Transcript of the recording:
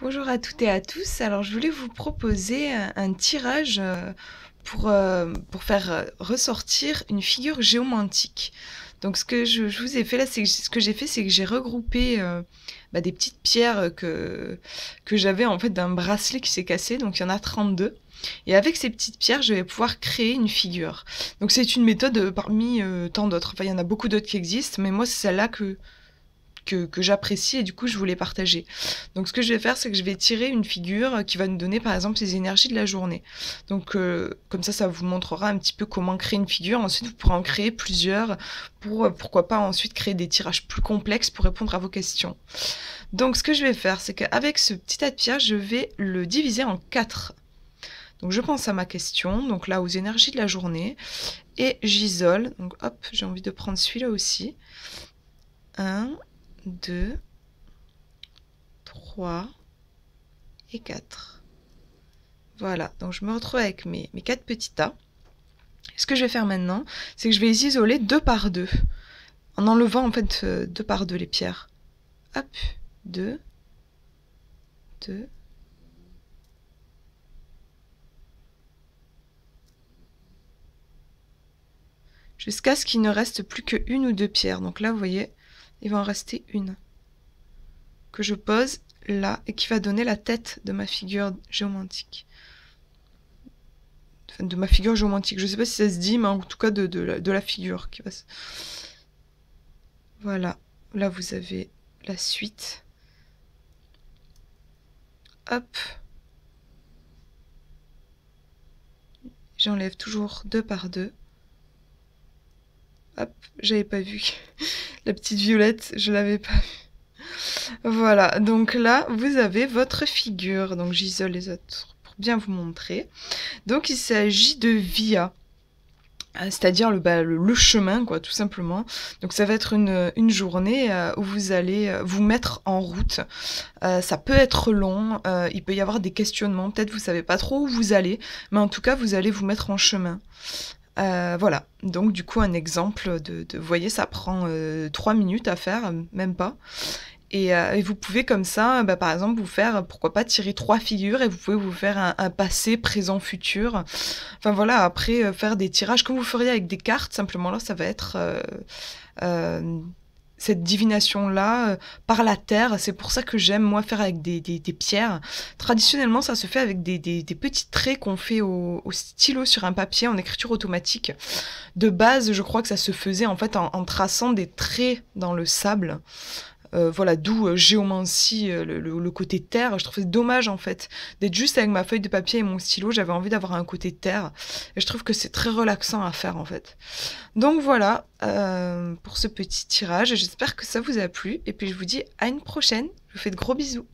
Bonjour à toutes et à tous. Alors, je voulais vous proposer un tirage pour faire ressortir une figure géomantique. Donc, ce que je vous ai fait là, ce que j'ai fait, c'est que j'ai regroupé des petites pierres que j'avais en fait d'un bracelet qui s'est cassé. Donc, il y en a 32. Et avec ces petites pierres, je vais pouvoir créer une figure. Donc, c'est une méthode parmi tant d'autres. Enfin, il y en a beaucoup d'autres qui existent, mais moi, c'est celle-là que j'apprécie et du coup je voulais partager. Donc ce que je vais faire, c'est que je vais tirer une figure qui va nous donner par exemple les énergies de la journée. Donc comme ça vous montrera un petit peu comment créer une figure. Ensuite vous pourrez en créer plusieurs pour pourquoi pas ensuite créer des tirages plus complexes pour répondre à vos questions. Donc ce que je vais faire, c'est qu'avec ce petit tas de pierres, je vais le diviser en 4. Donc je pense à ma question, donc là aux énergies de la journée, et j'isole. Donc hop, j'ai envie de prendre celui-là aussi. 1, 2, 3 et 4. Voilà, donc je me retrouve avec mes 4 petits tas. Et ce que je vais faire maintenant, c'est que je vais les isoler 2 par 2, en enlevant en fait 2 par 2 les pierres. Hop, 2, 2, jusqu'à ce qu'il ne reste plus qu'une ou deux pierres. Donc là, vous voyez, il va en rester une que je pose là et qui va donner la tête de ma figure géomantique. Enfin, de ma figure géomantique. Je ne sais pas si ça se dit, mais en tout cas de la figure qui va se... Voilà, là vous avez la suite. Hop. J'enlève toujours 2 par 2. Hop, j'avais pas vu. La petite violette, je l'avais pas vue. Voilà, donc là, vous avez votre figure. Donc j'isole les autres pour bien vous montrer. Donc il s'agit de via. C'est-à-dire le chemin, quoi, tout simplement. Donc ça va être une journée où vous allez vous mettre en route. Ça peut être long, il peut y avoir des questionnements, peut-être vous savez pas trop où vous allez, mais en tout cas vous allez vous mettre en chemin. Voilà, donc du coup un exemple vous voyez, ça prend 3 minutes à faire, même pas. Et vous pouvez comme ça, par exemple, vous faire, pourquoi pas, tirer 3 figures et vous pouvez vous faire un passé, présent, futur. Enfin voilà, après, faire des tirages comme vous feriez avec des cartes, simplement là, ça va être cette divination-là par la terre. C'est pour ça que j'aime, moi, faire avec des pierres. Traditionnellement, ça se fait avec des petits traits qu'on fait au stylo sur un papier en écriture automatique. De base, je crois que ça se faisait en fait en traçant des traits dans le sable. Voilà, d'où géomancie, le côté terre. Je trouvais dommage en fait d'être juste avec ma feuille de papier et mon stylo. J'avais envie d'avoir un côté terre. Et je trouve que c'est très relaxant à faire en fait. Donc voilà pour ce petit tirage. J'espère que ça vous a plu. Et puis je vous dis à une prochaine. Je vous fais de gros bisous.